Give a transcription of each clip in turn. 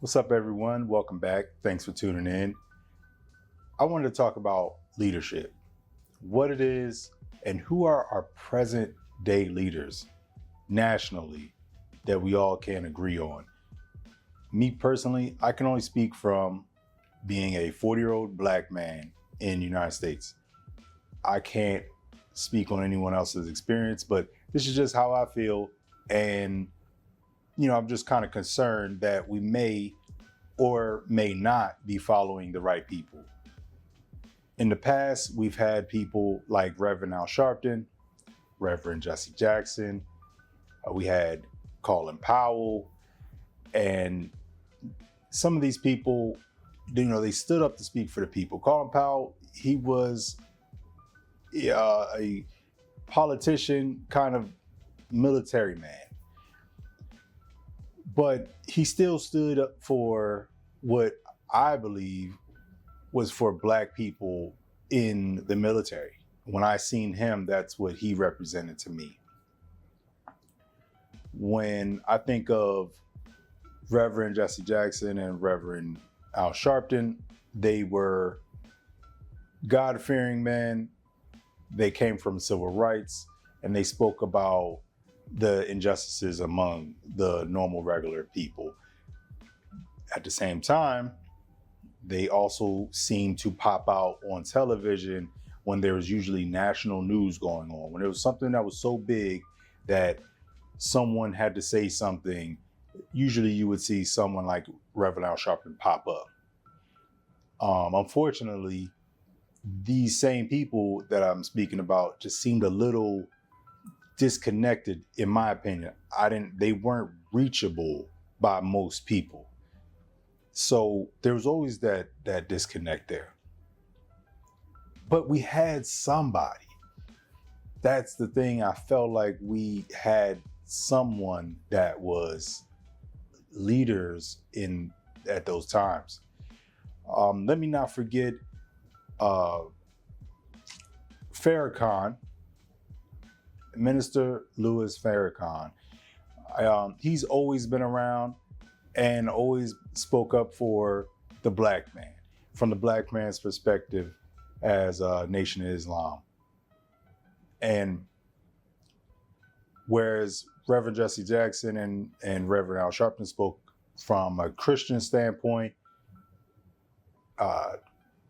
What's up, everyone? Welcome back. Thanks for tuning in. I wanted to talk about leadership, what it is, and who are our present day leaders nationally that we all can agree on. Me personally, I can only speak from being a 40-year-old black man in the United States. I can't speak on anyone else's experience, but this is just how I feel. And, I'm just kind of concerned that we may or may not be following the right people. In the past, we've had people like Reverend Al Sharpton, Reverend Jesse Jackson, we had Colin Powell, and some of these people, they stood up to speak for the people. Colin Powell, he was a politician, kind of military man, but he still stood up for what I believe was for black people in the military. When I seen him, that's what he represented to me. When I think of Reverend Jesse Jackson and Reverend Al Sharpton, they were God-fearing men. They came from civil rights, and they spoke about the injustices among the normal, regular people. At the same time, they also seemed to pop out on television when there was usually national news going on. When there was something that was so big that someone had to say something, usually you would see someone like Reverend Al Sharpton pop up. Unfortunately, these same people that I'm speaking about just seemed a little disconnected, in my opinion. They weren't reachable by most people. So there was always that disconnect there. But we had somebody. That's the thing. I felt like we had someone that was leaders at those times. Let me not forget Farrakhan, Minister Louis Farrakhan. He's always been around and always spoke up for the black man, from the black man's perspective as a Nation of Islam. And whereas Reverend Jesse Jackson and Reverend Al Sharpton spoke from a Christian standpoint,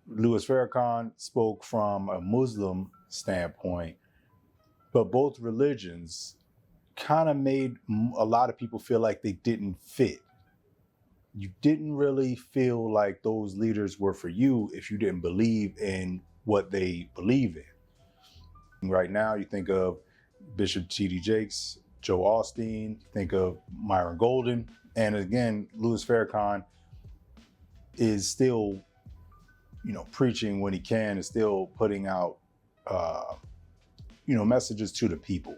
Louis Farrakhan spoke from a Muslim standpoint, but both religions kind of made a lot of people feel like they didn't fit. You didn't really feel like those leaders were for you if you didn't believe in what they believe in. Right now, you think of Bishop T.D. Jakes, Joe Osteen, think of Myron Golden, and again, Louis Farrakhan is still, preaching when he can, is still putting out, messages to the people.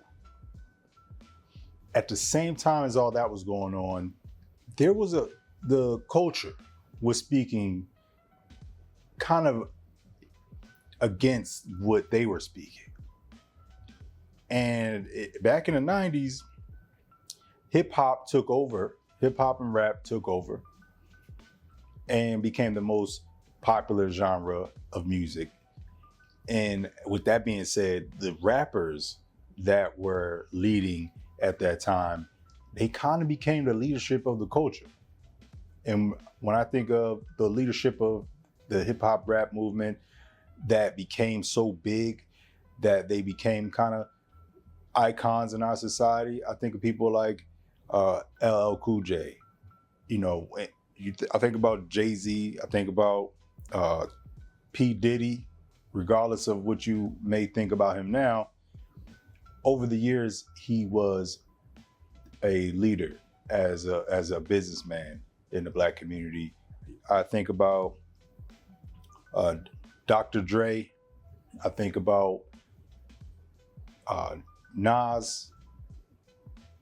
At the same time as all that was going on, the culture was speaking kind of against what they were speaking. And back in the 90s, hip hop and rap took over and became the most popular genre of music. And with that being said, the rappers that were leading at that time, they kind of became the leadership of the culture. And when I think of the leadership of the hip hop rap movement that became so big that they became kind of icons in our society, I think of people like LL Cool J. I think about Jay-Z, I think about P. Diddy, regardless of what you may think about him now. Over the years, he was a leader as a businessman in the black community. I think about Dr. Dre. I think about Nas.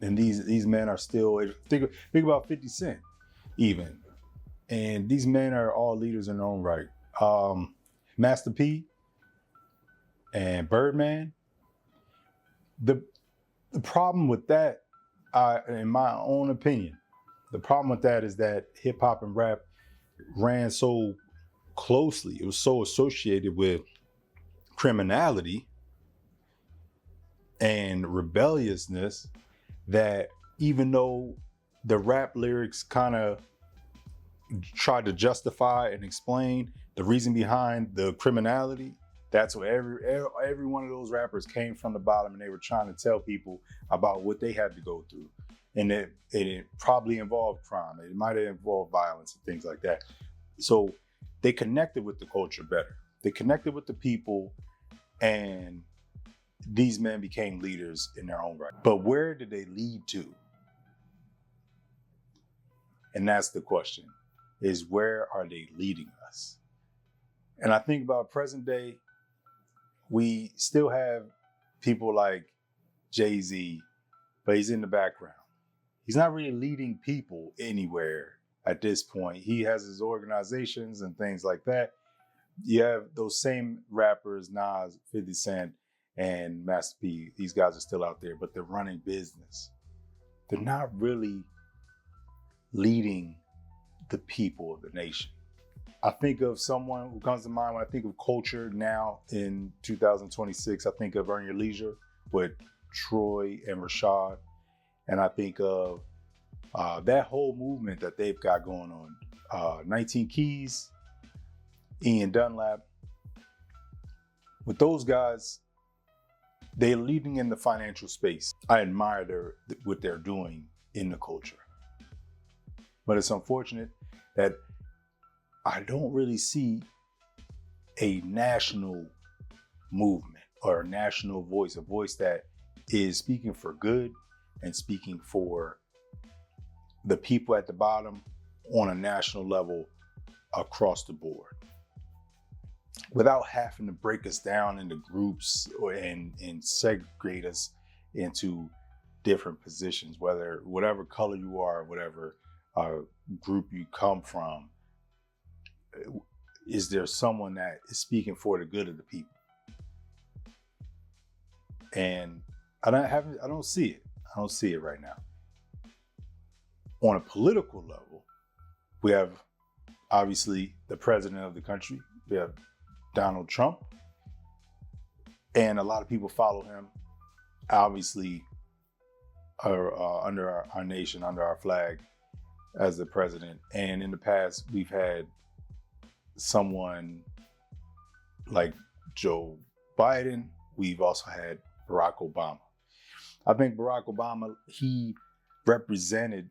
And these men are still, think about 50 Cent even. And these men are all leaders in their own right. Master P and Birdman. The problem with that, in my own opinion, The problem with that is that hip hop and rap ran so closely, it was so associated with criminality and rebelliousness that even though the rap lyrics kind of tried to justify and explain the reason behind the criminality, that's what every one of those rappers came from the bottom, and they were trying to tell people about what they had to go through. And it probably involved crime. It might have involved violence and things like that. So they connected with the culture better. They connected with the people, and these men became leaders in their own right. But where did they lead to? And that's the question, is where are they leading us? And I think about present day, we still have people like Jay-Z, but he's in the background. He's not really leading people anywhere at this point. He has his organizations and things like that. You have those same rappers, Nas, 50 Cent, and Master P. These guys are still out there, but they're running business. They're not really leading the people of the nation. I think of someone who comes to mind when I think of culture now in 2026. I think of Earn Your Leisure with Troy and Rashad. And I think of that whole movement that they've got going on. 19 Keys, Ian Dunlap. With those guys, they're leading in the financial space. I admire what they're doing in the culture. But it's unfortunate that I don't really see a national movement or a national voice, a voice that is speaking for good and speaking for the people at the bottom on a national level across the board, without having to break us down into groups and segregate us into different positions, whatever color you are, whatever group you come from. Is there someone that is speaking for the good of the people? And I don't see it. I don't see it right now. On a political level, we have obviously the president of the country. We have Donald Trump, and a lot of people follow him. Obviously, under our nation, under our flag, as the president. And in the past, we've had someone like Joe Biden. We've also had Barack Obama. I think Barack Obama, he represented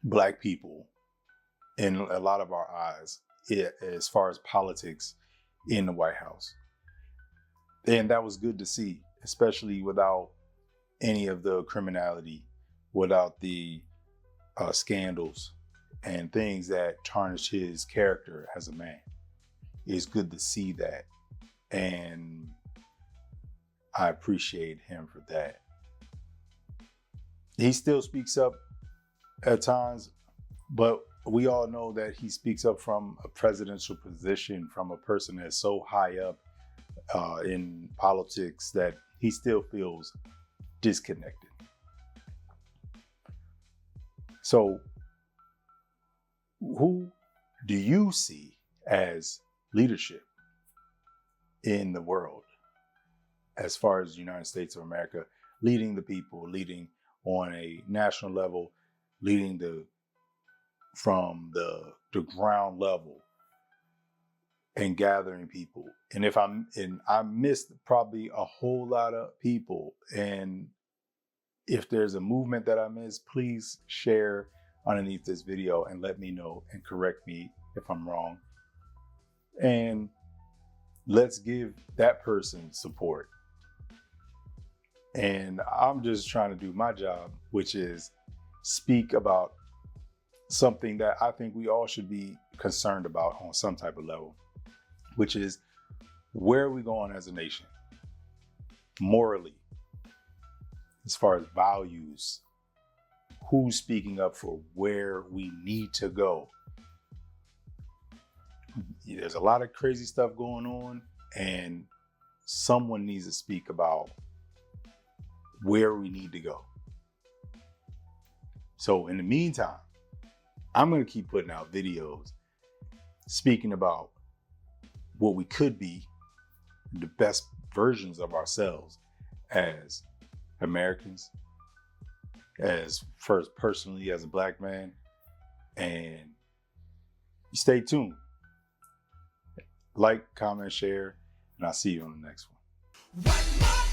Black people in a lot of our eyes as far as politics in the White House. And that was good to see, especially without any of the criminality, without the scandals and things that tarnish his character as a man. It's good to see that. And I appreciate him for that. He still speaks up at times, but we all know that he speaks up from a presidential position, from a person that's so high up in politics that he still feels disconnected. So, who do you see as leadership in the world as far as the United States of America, leading the people, leading on a national level, leading from the ground level and gathering people? And I missed probably a whole lot of people. And if there's a movement that I missed, please share underneath this video and let me know and correct me if I'm wrong. And let's give that person support. And I'm just trying to do my job, which is speak about something that I think we all should be concerned about on some type of level, which is where are we going as a nation? Morally, as far as values, who's speaking up for where we need to go? There's a lot of crazy stuff going on, and someone needs to speak about where we need to go. So in the meantime, I'm going to keep putting out videos speaking about what we could be, the best versions of ourselves as Americans, as first personally as a Black man. And stay tuned. Like, comment, share, and I'll see you on the next one.